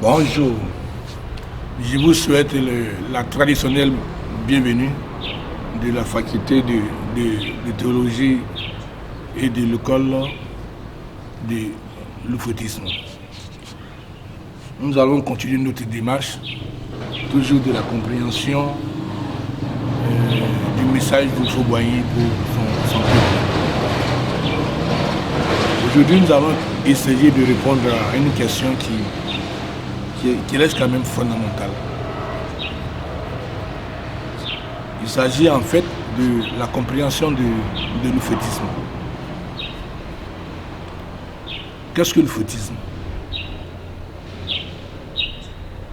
Bonjour, je vous souhaite la traditionnelle bienvenue de la faculté de théologie et de l'école de l'oufoutisme. Nous allons continuer notre démarche, toujours de la compréhension du message du Fauboyen pour son peuple. Aujourd'hui, nous allons essayer de répondre à une question qui reste quand même fondamentale. Il s'agit en fait de la compréhension de l'oufoutisme. Qu'est-ce que l'oufoutisme?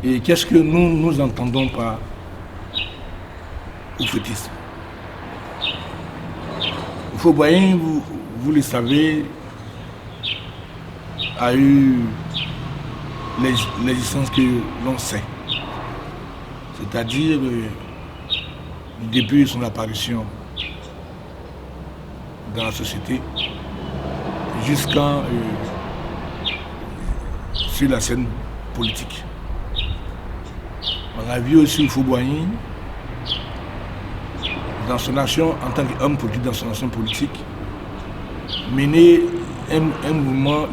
Et qu'est-ce que nous entendons par oufoutisme? Le Fauboyen, vous le savez, a eu l'existence que l'on sait. C'est-à-dire depuis son apparition dans la société jusqu'à sur la scène politique. On a vu aussi le Fauboyen dans son action en tant qu'homme politique, dans son action politique, mener un mouvement,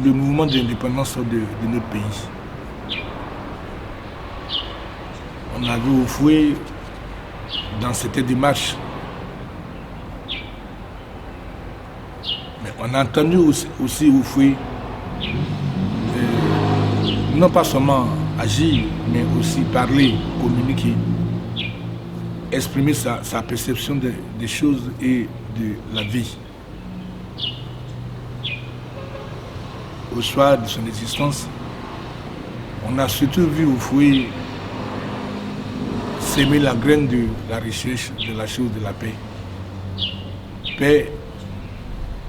le mouvement de l'indépendance de notre pays. On a vu Oufoué dans cette démarche. Mais on a entendu aussi Oufoué non pas seulement agir, mais aussi parler, communiquer, exprimer sa perception des choses et de la vie. Au soir de son existence, on a surtout vu Oufoué s'aimer la graine de la recherche de la chose de la paix. Paix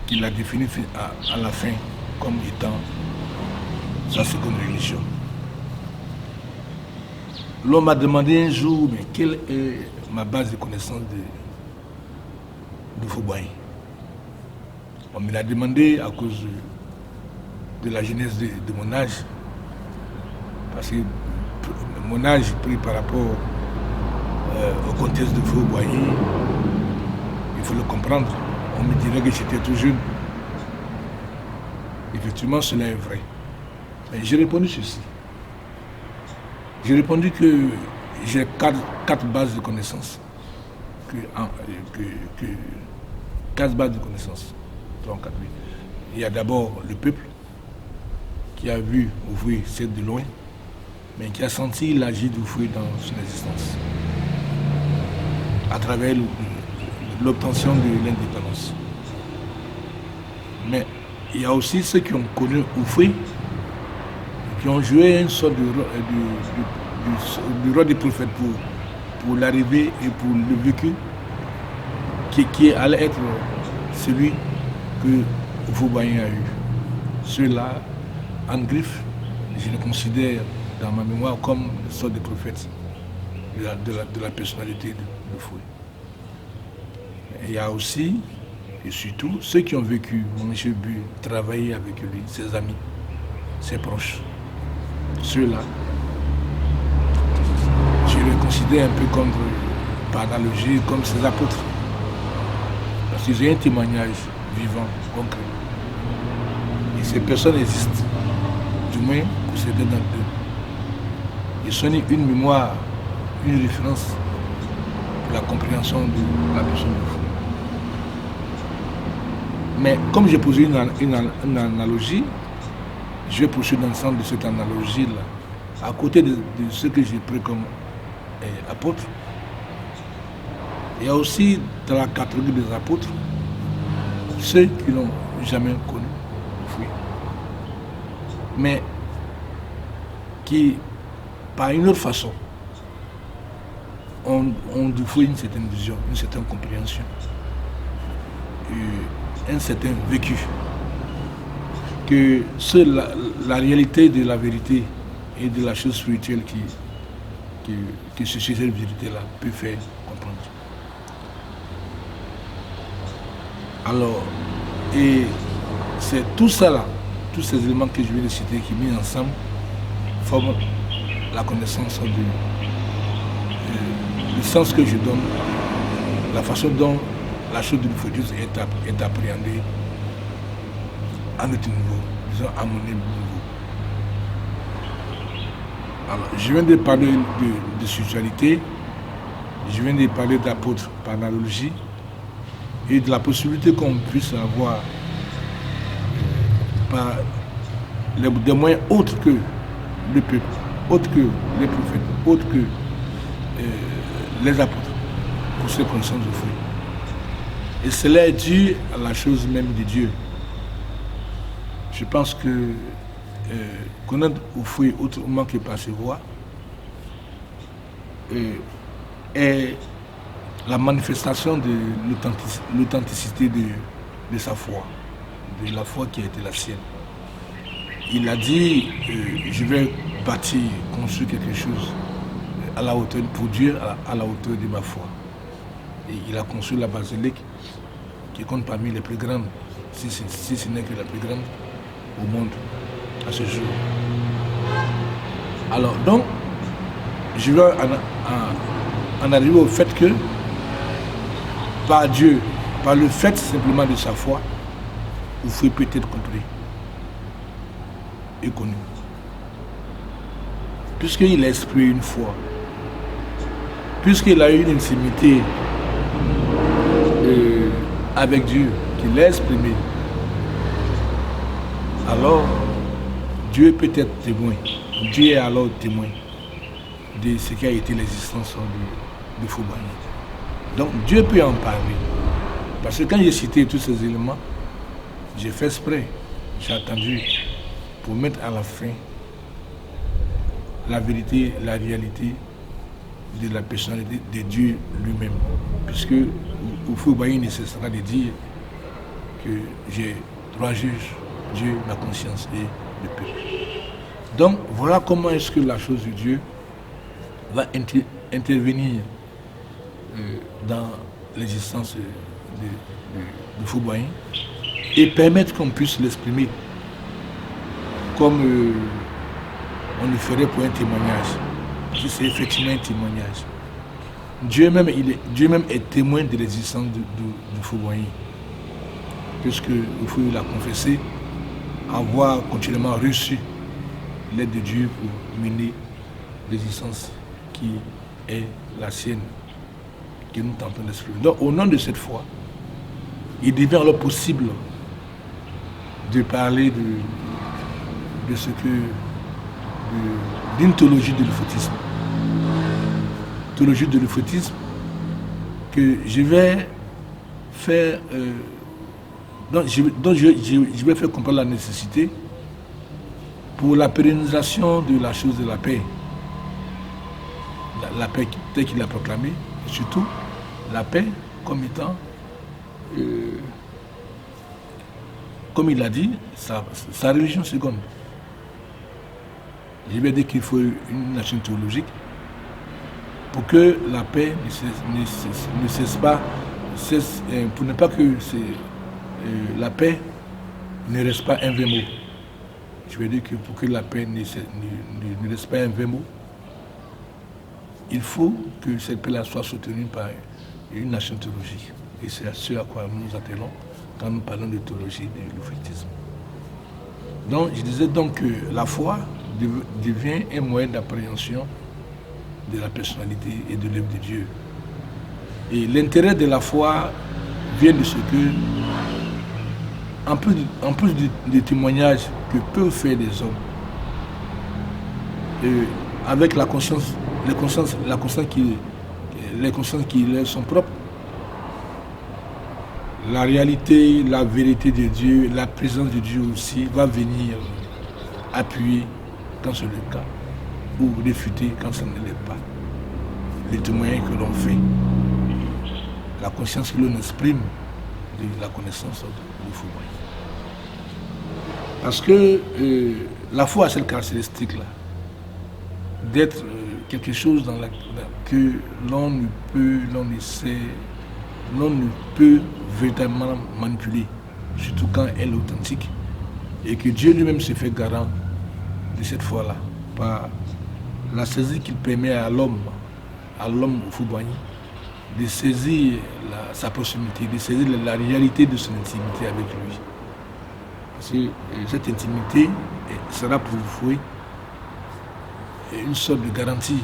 qu'il a définie à la fin comme étant sa seconde religion. L'homme m'a demandé un jour, mais quelle est ma base de connaissance de Fauboyen? On me l'a demandé à cause de la jeunesse de mon âge, parce que mon âge pris par rapport au contexte de Fauboyen, il faut le comprendre. On me dirait que j'étais tout jeune. Effectivement, cela est vrai. Mais j'ai répondu ceci. J'ai répondu que j'ai quatre bases de connaissances. Quatre bases de connaissances. Donc, il y a d'abord le peuple qui a vu Oufoué c'est de loin, mais qui a senti l'agir d'Oufoué dans son existence, à travers l'obtention de l'indépendance. Mais il y a aussi ceux qui ont connu Oufoué, qui ont joué une sorte du rôle des prophètes pour l'arrivée et pour le vécu qui allait être celui que Fauboyen a eu. Ceux-là, en griffe, je le considère dans ma mémoire comme une sorte de prophète de la personnalité de Foué. Il y a aussi, et surtout, ceux qui ont vécu, mangé, bu, travaillé avec lui, ses amis, ses proches. Ceux-là, je les considère un peu comme, par analogie, comme ses apôtres. Parce qu'ils ont un témoignage vivant, concret. Et ces personnes existent, du moins pour ces deux d'entre eux. Ils sont une mémoire, une référence pour la compréhension de la personne de Foué. Mais comme j'ai posé une analogie, je vais poursuivre dans le sens de cette analogie-là. À côté de ce que j'ai pris comme apôtre, il y a aussi dans la catégorie des apôtres ceux qui n'ont jamais connu Foué, mais qui, par une autre façon, ont du Foué une certaine vision, une certaine compréhension, un certain vécu. Que seule la réalité de la vérité et de la chose spirituelle que cette vérité-là peut faire comprendre. Alors, et c'est tout ça là, tous ces éléments que je viens de citer qui mis ensemble forme la connaissance du sens que je donne, la façon dont la chose de l'oufoutisme est appréhendée à notre niveau, disons à mon niveau. Alors, je viens de parler de spiritualité, je viens de parler d'apôtre par analogie et de la possibilité qu'on puisse avoir par des moyens autres que le peuple, autres que les prophètes, autres que les apôtres, pour ces connaissances de foi. Et cela est dû à la chose même de Dieu. Je pense que connaître au foi autrement que par ses voies est la manifestation de l'authenticité de sa foi, de la foi qui a été la sienne. Il a dit, je vais bâtir, construire quelque chose à la hauteur, pour Dieu, à la hauteur de ma foi. Et il a construit la basilique qui compte parmi les plus grandes, si ce n'est que la plus grande au monde à ce jour. Alors donc, je vais en arriver au fait que par Dieu, par le fait simplement de sa foi, vous pouvez peut-être compris et connu. Puisqu'il a exprimé une foi, puisqu'il a eu une intimité avec Dieu, qu'il a exprimé, alors Dieu peut être témoin. Dieu est alors témoin de ce qui a été l'existence de Foubagne. Donc Dieu peut en parler. Parce que quand j'ai cité tous ces éléments, j'ai fait exprès, j'ai attendu pour mettre à la fin la vérité, la réalité de la personnalité de Dieu lui-même. Puisque Foubagne ne cessera de dire que j'ai trois juges, Dieu, ma conscience et le peuple. Donc voilà comment est-ce que la chose de Dieu va intervenir dans l'existence de Foubagne et permettre qu'on puisse l'exprimer comme on le ferait pour un témoignage. Parce que c'est effectivement un témoignage. Dieu même est témoin de l'existence de Foubagne. Puisque Fou l'a confessé, avoir continuellement reçu l'aide de Dieu pour mener l'existence qui est la sienne, que nous tentons d'exprimer. Donc, au nom de cette foi, il devient alors possible de parler de ce que, d'une théologie de l'euphotisme. Théologie de l'euphotisme que je vais faire, dont je vais faire comprendre la nécessité pour la pérennisation de la chose de la paix. La paix telle qu'il a proclamée, et surtout la paix comme étant, comme il a dit, sa religion seconde. Je vais dire qu'il faut une nation théologique pour que la paix ne cesse pas, pour ne pas que la paix ne reste pas un vain mot. Je veux dire que pour que la paix ne reste pas un vain mot, il faut que cette paix-là soit soutenue par une nation théologique. Et c'est à ce à quoi nous nous attelons quand nous parlons de théologie de l'euphotisme. Donc, je disais donc que la foi devient un moyen d'appréhension de la personnalité et de l'œuvre de Dieu. Et l'intérêt de la foi vient de ce que, en plus du témoignage que peuvent faire les hommes, avec la conscience, les consciences qui leur sont propres, la réalité, la vérité de Dieu, la présence de Dieu aussi va venir appuyer quand c'est le cas, ou réfuter quand ça ne l'est pas. Les témoignages que l'on fait, la conscience que l'on exprime de la connaissance du Foubagne. Parce que la foi a cette caractéristique-là, d'être quelque chose que l'on ne peut véritablement manipuler, surtout quand elle est authentique, et que Dieu lui-même se fait garant de cette foi-là. par la saisie qu'il permet à l'homme Houphouët-Boigny, de saisir sa proximité, de saisir la réalité de son intimité avec lui. Parce que cette intimité sera pour Houphouët une sorte de garantie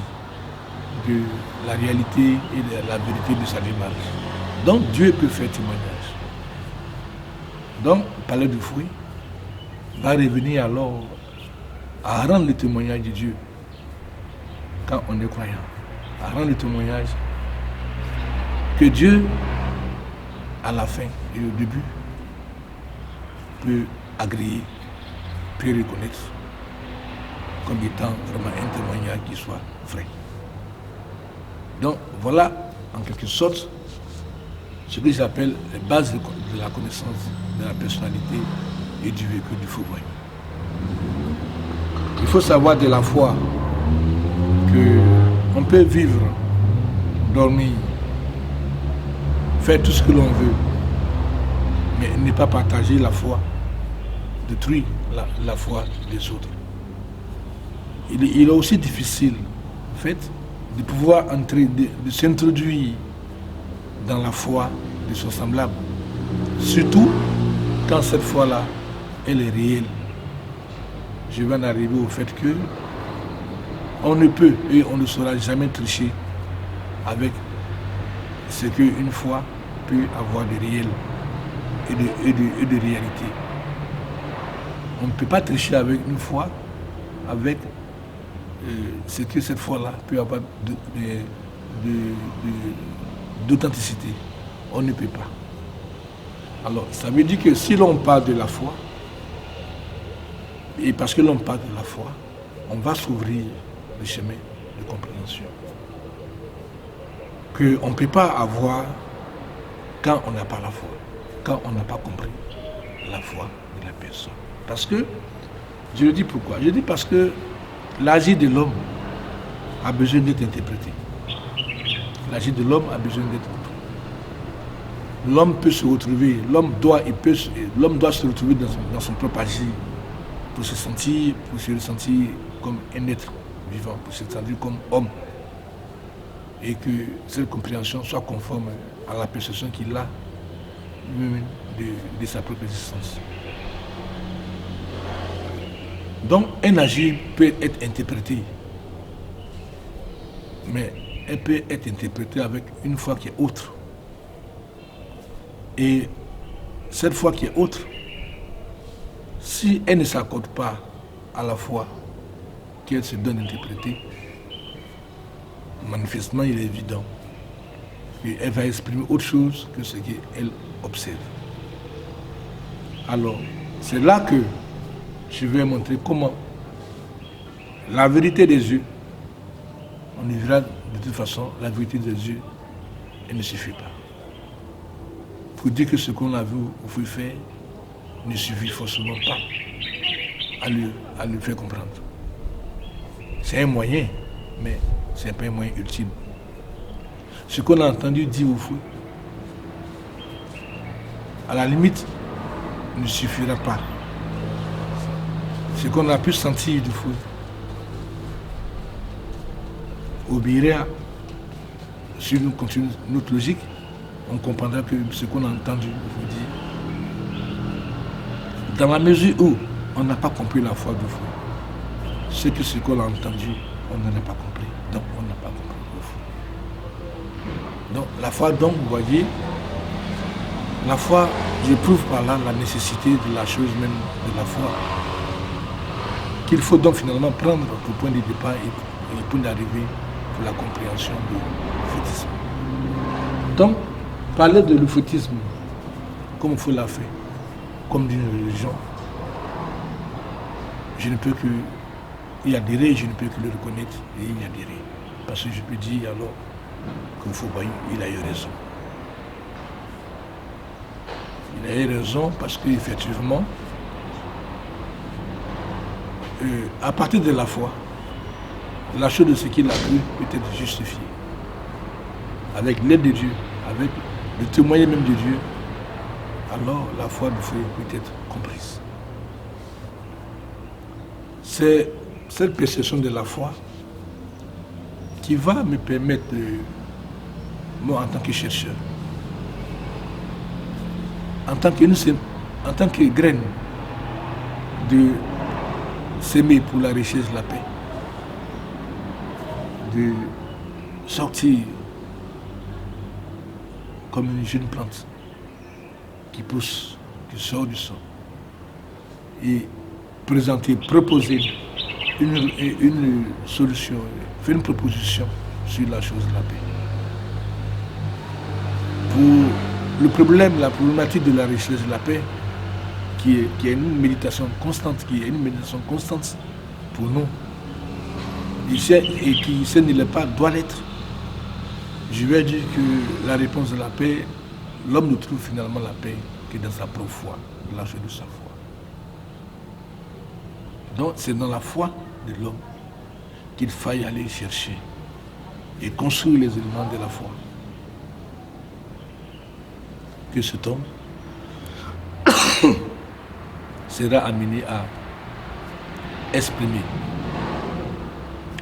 de la réalité et de la vérité de sa démarche. Donc Dieu peut faire témoignage. Donc, parler de Houphouët va revenir alors à rendre le témoignage de Dieu quand on est croyant, à rendre le témoignage que Dieu, à la fin et au début, peut agréer, peut reconnaître comme étant vraiment un témoignage qui soit vrai. Donc voilà, en quelque sorte, ce que j'appelle les bases de la connaissance de la personnalité et du vécu du Houphouët-Boigny. Il faut savoir de la foi qu'on peut vivre, dormir, faire tout ce que l'on veut, mais ne pas partager la foi, détruire la foi des autres. Il est aussi difficile, en fait, de pouvoir entrer, de s'introduire dans la foi de son semblable. Surtout quand cette foi-là, elle est réelle. Je vais en arriver au fait que on ne peut et on ne saura jamais tricher avec ce qu'une foi peut avoir de réel et de réalité. On ne peut pas tricher avec une foi, avec ce que cette foi-là peut avoir d'authenticité. On ne peut pas. Alors, ça veut dire que si l'on parle de la foi, et parce que l'on parle de la foi, on va s'ouvrir le chemin de compréhension. Qu'on ne peut pas avoir quand on n'a pas la foi, quand on n'a pas compris la foi de la personne. Parce que, je le dis pourquoi? Je dis parce que l'agir de l'homme a besoin d'être interprété. L'agir de l'homme a besoin d'être compris. L'homme peut se retrouver, l'homme doit se retrouver dans son propre agir pour se ressentir comme un être vivant, pour se sentir comme homme. Et que cette compréhension soit conforme à la perception qu'il a de sa propre existence. Donc, un agir peut être interprété, mais elle peut être interprétée avec une foi qui est autre. Et cette foi qui est autre, si elle ne s'accorde pas à la foi qu'elle se donne d'interpréter, manifestement, il est évident qu'elle va exprimer autre chose que ce qu'elle observe. Alors, c'est là que je vais montrer comment la vérité des yeux, on y verra de toute façon, la vérité des yeux, elle ne suffit pas. Pour dire que ce qu'on a vu ou fait faire ne suffit forcément pas à le faire comprendre. C'est un moyen, mais ce n'est pas un moyen ultime. Ce qu'on a entendu dire au feu, à la limite, ne suffira pas. Ce qu'on a pu sentir du feu obéira, si nous continuons notre logique, on comprendra que ce qu'on a entendu vous dire, dans la mesure où on n'a pas compris la foi du feu, c'est que ce qu'on a entendu, on n'en a pas compris. Donc on n'a pas compris le feu. Donc la foi, donc, vous voyez, la foi, je prouve par là la nécessité de la chose même de la foi, qu'il faut donc finalement prendre pour point de départ et le point d'arrivée pour la compréhension du foutisme. Donc, parler de l'euphétisme, comme il faut la faire, comme d'une religion, je ne peux que y adhérer, je ne peux que le reconnaître et y adhérer. Parce que je peux dire alors que Houphouët-Boigny, il a eu raison. Il a eu raison parce qu'effectivement, à partir de la foi, la chose de ce qu'il a cru peut être justifiée. Avec l'aide de Dieu, avec le témoignage même de Dieu, alors la foi de foi peut être comprise. C'est cette perception de la foi qui va me permettre, moi en tant que chercheur, en tant que graine, de s'aimer pour la richesse de la paix, de sortir comme une jeune plante qui pousse, qui sort du sol, et proposer une solution, faire une proposition sur la chose de la paix. Pour le problème, la problématique de la richesse de la paix, qui est une méditation constante, pour nous, et qui, ce n'est pas, doit l'être. Je vais dire que la réponse de la paix, l'homme ne trouve finalement la paix que dans sa propre foi, dans la chose de sa foi. Donc c'est dans la foi de l'homme qu'il faille aller chercher et construire les éléments de la foi. Que cet homme sera amené à exprimer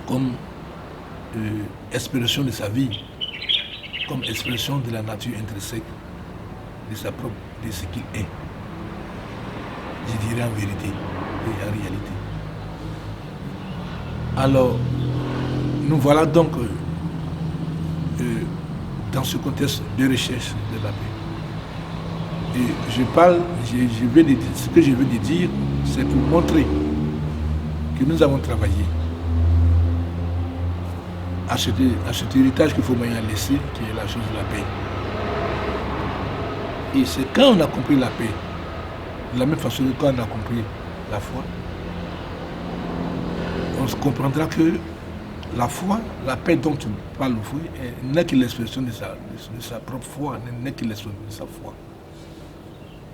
comme expression de sa vie, comme expression de la nature intrinsèque de ce qu'il est. Je dirais en vérité et en réalité. Alors, nous voilà donc dans ce contexte de recherche de la paix. Et ce que je veux dire, c'est pour montrer que nous avons travaillé à cet héritage qu'il faut bien laisser, qui est la chose de la paix. Et c'est quand on a compris la paix, de la même façon que quand on a compris la foi, on se comprendra que la foi, la paix dont tu parles, n'est que l'expression de sa propre foi, n'est que l'expression de sa foi.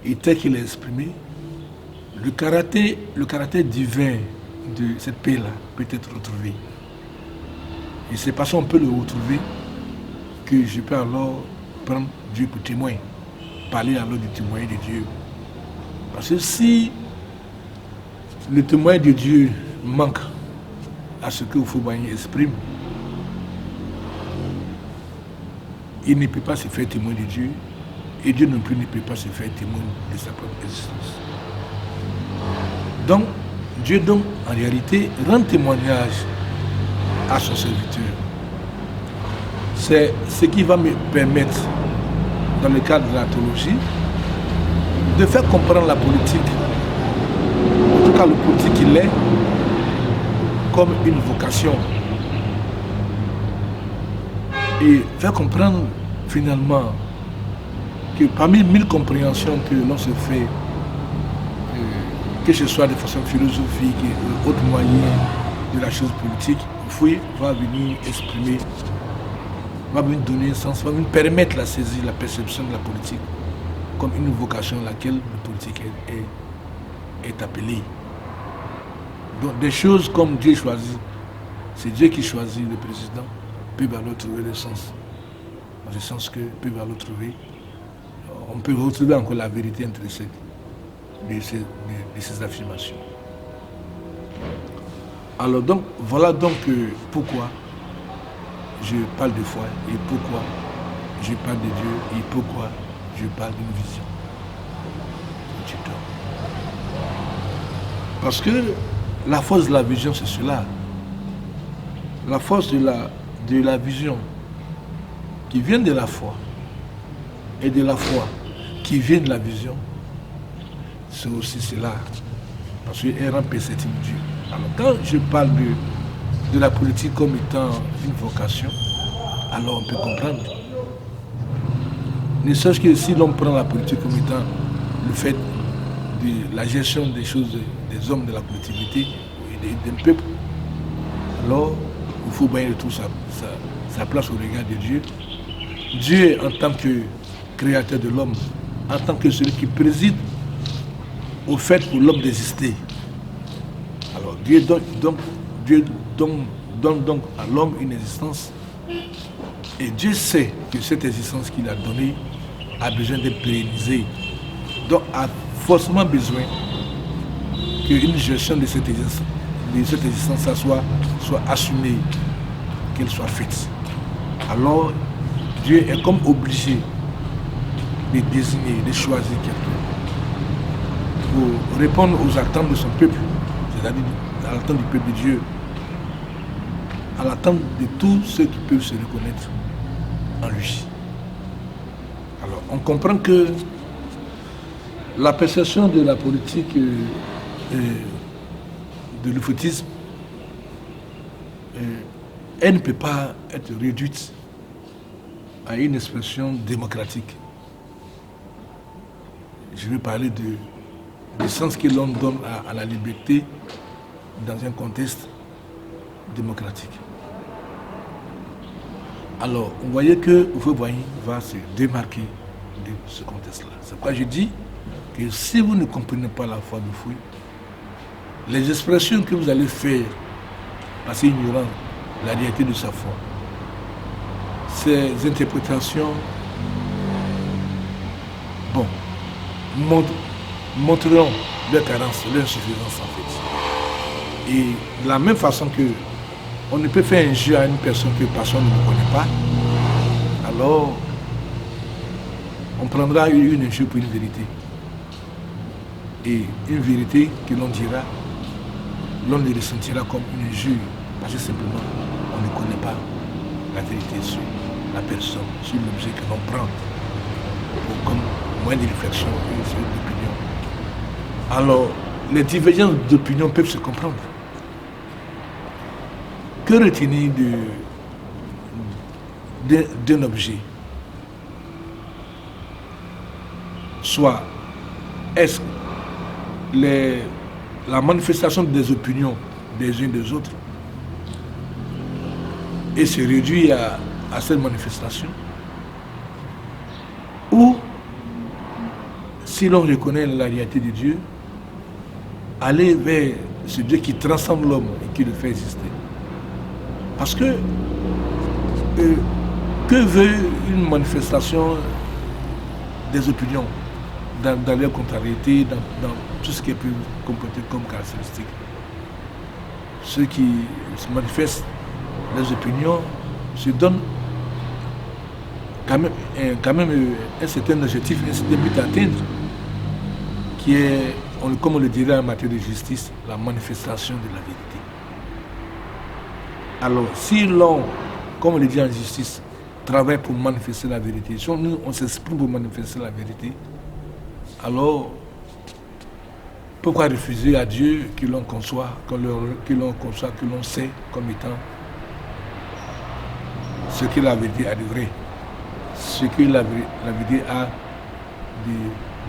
Et tel qu'il est exprimé, le caractère divin de cette paix-là peut être retrouvé. Et c'est parce qu'on peut le retrouver que je peux alors prendre Dieu pour témoin, parler alors du témoin de Dieu. Parce que si le témoin de Dieu manque à ce que Houphouët-Boigny exprime, il ne peut pas se faire témoin de Dieu, et Dieu non plus ne peut pas se faire témoin de sa propre existence. Donc, Dieu donc, en réalité, rend témoignage à son serviteur. C'est ce qui va me permettre, dans le cadre de la théologie, de faire comprendre la politique, en tout cas le politique qu'il est, comme une vocation. Et faire comprendre finalement que parmi 1000 compréhensions que l'on se fait, que ce soit de façon philosophique et autres moyens de la chose politique, Houphouët va venir exprimer, va venir donner un sens, va venir permettre la saisie, la perception de la politique comme une vocation à laquelle le politique est appelé. Donc des choses comme Dieu choisit, c'est Dieu qui choisit le président, peuvent alors trouver le sens. Dans le sens que peuvent alors trouver, on peut retrouver encore la vérité intrinsèque de ces affirmations. Alors donc, voilà donc pourquoi je parle de foi et pourquoi je parle de Dieu et pourquoi je parle d'une vision. Parce que la force de la vision, c'est cela. La force de la vision qui vient de la foi et de la foi qui vient de la vision, c'est aussi cela. Parce qu'elle rend perceptible Dieu. Alors quand je parle de la politique comme étant une vocation, alors on peut comprendre. Ne serait-ce que si l'on prend la politique comme étant le fait de la gestion des choses des hommes de la collectivité et d'un peuple, alors il faut bien retrouver sa place au regard de Dieu. Dieu en tant que créateur de l'homme, en tant que celui qui préside au fait pour l'homme d'exister. Alors Dieu donne donc à l'homme une existence, et Dieu sait que cette existence qu'il a donnée a besoin d'être pérennisée. Donc a forcément besoin qu'une gestion de cette cette existence soit assumée, qu'elle soit faite. Alors, Dieu est comme obligé de désigner, de choisir quelqu'un pour répondre aux attentes de son peuple, c'est-à-dire à l'attente du peuple de Dieu, à l'attente de tous ceux qui peuvent se reconnaître en lui. Alors, on comprend que la perception de la politique de l'oufoutisme, elle ne peut pas être réduite à une expression démocratique. Je vais parler du sens que l'on donne à la liberté dans un contexte démocratique. Alors, vous voyez que Houphouët-Boigny va se démarquer de ce contexte-là. C'est pourquoi je dis que si vous ne comprenez pas la foi de Fouille, les expressions que vous allez faire, assez ignorant la réalité de sa foi, ces interprétations, bon, montreront leur carence, leur insuffisance en fait. Et de la même façon que on ne peut faire injure à une personne que personne ne connaît pas, alors on prendra une injure pour une vérité. Et une vérité que l'on dira, l'on le ressentira comme une injure, parce que simplement on ne connaît pas la vérité sur la personne, sur l'objet que l'on prend comme moyen de réflexion et sur l'opinion. Alors, les divergences d'opinion peuvent se comprendre. Que retenir d'un objet? Soit, est-ce la manifestation des opinions des uns des autres et se réduit à cette manifestation? Ou, si l'on reconnaît la réalité de Dieu, aller vers ce Dieu qui transcende l'homme et qui le fait exister. Parce que veut une manifestation des opinions dans leur contrariété, dans tout ce qui peut comporter comme caractéristique? Ceux qui se manifestent les opinions se donnent quand même un certain objectif, un certain but à atteindre, qui est, comme on le dirait en matière de justice, la manifestation de la vérité. Alors, si l'on, comme on le dit en justice, travaille pour manifester la vérité, si nous on s'exprime pour manifester la vérité, alors pourquoi refuser à Dieu que l'on conçoit, que l'on sait comme étant ce que la vérité a de vrai, ce que la vérité a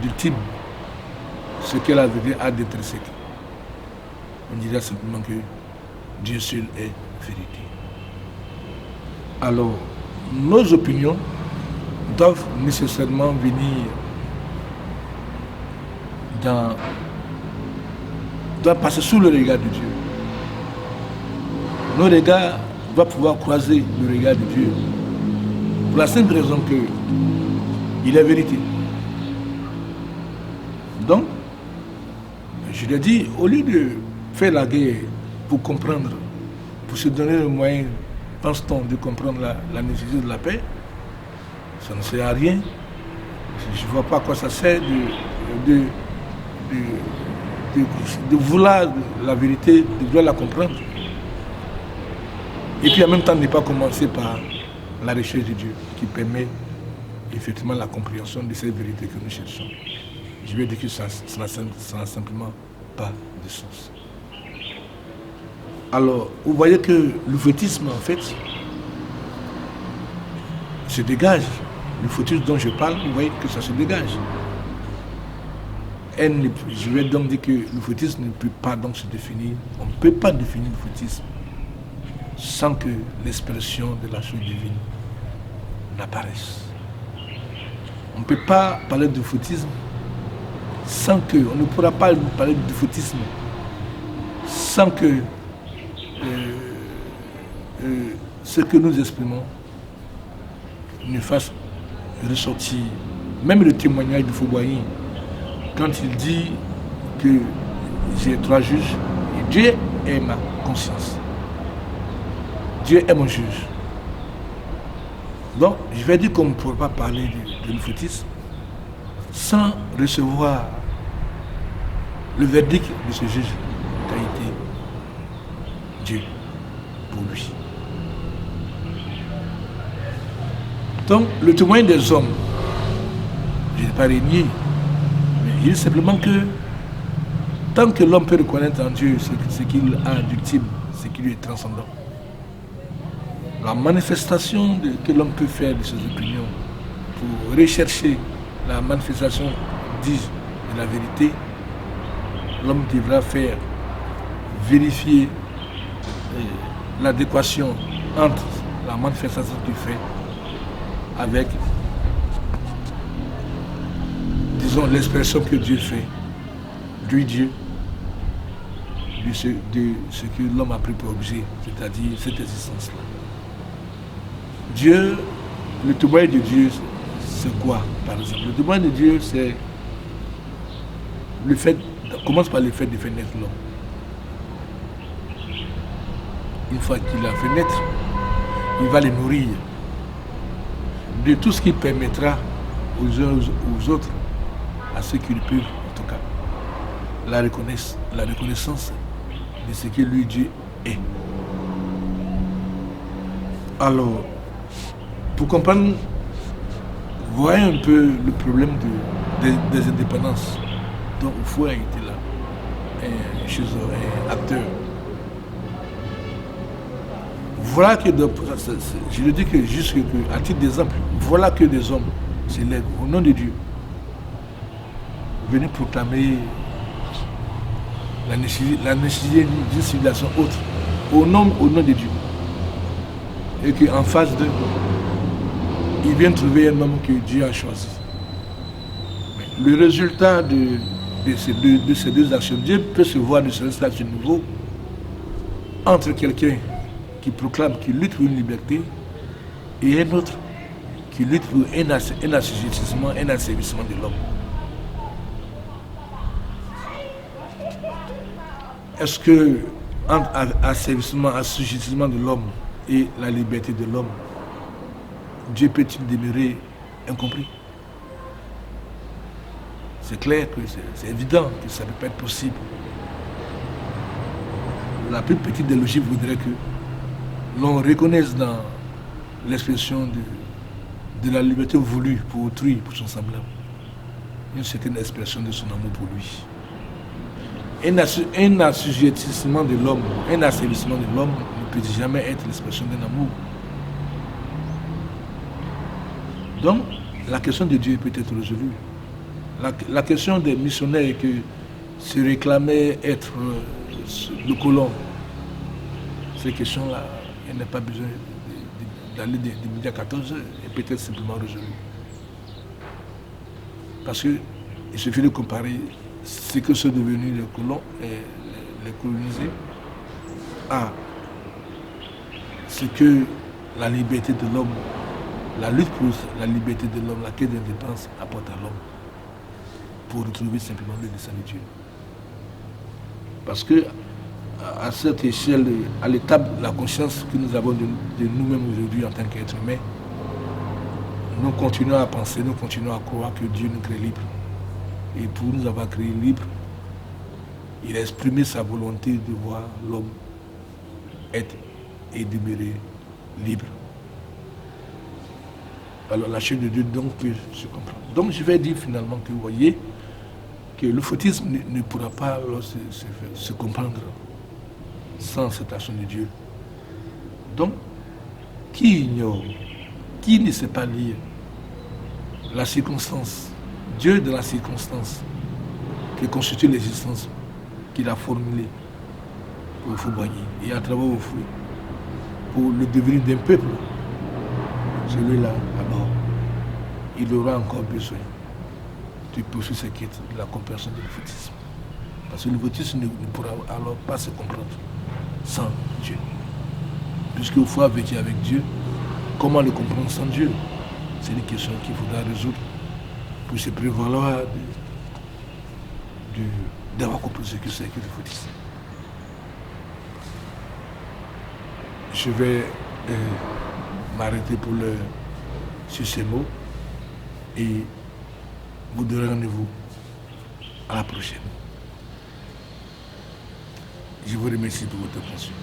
d'ultime, ce que la vérité a d'intrinsèque? On dirait simplement que Dieu seul est vérité. Alors, nos opinions doivent nécessairement venir doivent passer sous le regard de Dieu. Nos regards doivent pouvoir croiser le regard de Dieu, pour la simple raison que il est vérité. Donc, je l'ai dit, au lieu de faire la guerre pour comprendre, pour se donner le moyen, pense-t-on, de comprendre la nécessité de la paix, ça ne sert à rien. Je ne vois pas à quoi ça sert de vouloir la vérité, de vouloir la comprendre. Et puis en même temps, ne pas commencer par la recherche de Dieu, qui permet effectivement la compréhension de cette vérité que nous cherchons. Je vais dire que ça n'a simplement pas de sens. Alors, vous voyez que le fautisme, en fait, se dégage. Le fautisme dont je parle, vous voyez que ça se dégage. Je vais donc dire que le fautisme ne peut pas donc se définir. On ne peut pas définir le fautisme sans que l'expression de la chose divine n'apparaisse. On ne peut pas parler de fautisme sans que, on ne pourra pas parler de fautisme sans que ce que nous exprimons nous fasse ressortir. Même le témoignage de Houphouët-Boigny, quand il dit que j'ai 3 juges, Dieu est ma conscience. Dieu est mon juge. Donc, je vais dire qu'on ne pourrait pas parler de l'euphotisme sans recevoir le verdict de ce juge qui a été Dieu pour lui. Donc, le témoin des hommes, je n'ai pas régné, mais il dit simplement que tant que l'homme peut reconnaître en Dieu ce qu'il a d'ultime, ce qui lui est transcendant, la manifestation que l'homme peut faire de ses opinions pour rechercher la manifestation dite de la vérité, l'homme devra faire vérifier l'adéquation entre la manifestation qu'il fait avec, disons, l'expression que Dieu fait, lui Dieu, de ce que l'homme a pris pour objet, c'est-à-dire cette existence-là. Dieu, le témoin de Dieu, c'est quoi, par exemple? Le témoin de Dieu, c'est le fait, commence par le fait de faire naître l'homme. Une fois qu'il a fait naître, il va les nourrir de tout ce qui permettra aux uns aux autres, à ceux qui le peuvent, en tout cas, la reconnaissance de ce que lui, Dieu, est. Alors, pour comprendre, voyez un peu le problème des indépendances dont Oufoué a été là, un acteur. Voilà que, je le dis que juste à titre d'exemple, voilà que des hommes s'élèvent au nom de Dieu, venez proclamer la nécessité d'une civilisation autre, au nom de Dieu. Et qu'en face d'eux, ils viennent trouver un homme que Dieu a choisi. Mais le résultat de ces deux actions, Dieu peut se voir de ce niveau entre quelqu'un qui proclame, qui lutte pour une liberté, et un autre qui lutte pour un assujettissement, un asservissement de l'homme. Est-ce que entre assujettissement de l'homme et la liberté de l'homme, Dieu peut-il demeurer incompris? C'est clair que c'est évident que ça ne peut pas être possible. La plus petite des logiques voudrait que l'on reconnaisse dans l'expression de la liberté voulue pour autrui, pour son semblable, une certaine expression de son amour pour lui. Un assujettissement de l'homme, un asservissement de l'homme ne peut jamais être l'expression d'un amour. Donc, la question de Dieu peut être résolue. La question des missionnaires qui se réclamaient être le colon, ces questions-là, il n'y a pas besoin d'aller de midi à 14 heures et peut-être simplement résolues. Parce qu'il suffit de comparer ce que sont devenus les colons et les colonisés à ce que la liberté de l'homme, la lutte pour la liberté de l'homme, la quête d'indépendance apporte à l'homme pour retrouver simplement le dessein de Dieu. Parce que à cette échelle, à l'étape de la conscience que nous avons de nous-mêmes aujourd'hui en tant qu'êtres humains, nous continuons à penser, nous continuons à croire que Dieu nous crée libres. Et pour nous avoir créés libres, il a exprimé sa volonté de voir l'homme être et demeurer libre. Alors la chair de Dieu donc peut se comprendre. Donc je vais dire finalement que vous voyez que le fautisme ne pourra pas se comprendre sans cette action de Dieu. Donc, qui ignore, qui ne sait pas lire la circonstance, Dieu de la circonstance qui constitue l'existence qu'il a formulée pour Oufoué et à travers Oufoué, pour le devenir d'un peuple, celui-là, alors, il aura encore besoin de poursuivre cette quête de la compréhension de l'euphotisme. Parce que l'euphotisme ne pourra alors pas se comprendre sans Dieu. Puisque Oufoué a vécu avec Dieu, comment le comprendre sans Dieu? C'est une question qu'il faudra résoudre pour se prévaloir d'avoir compris ce que c'est que l'euphotisme. je vais m'arrêter sur ces mots et vous donner rendez-vous à la prochaine. Je vous remercie pour votre attention.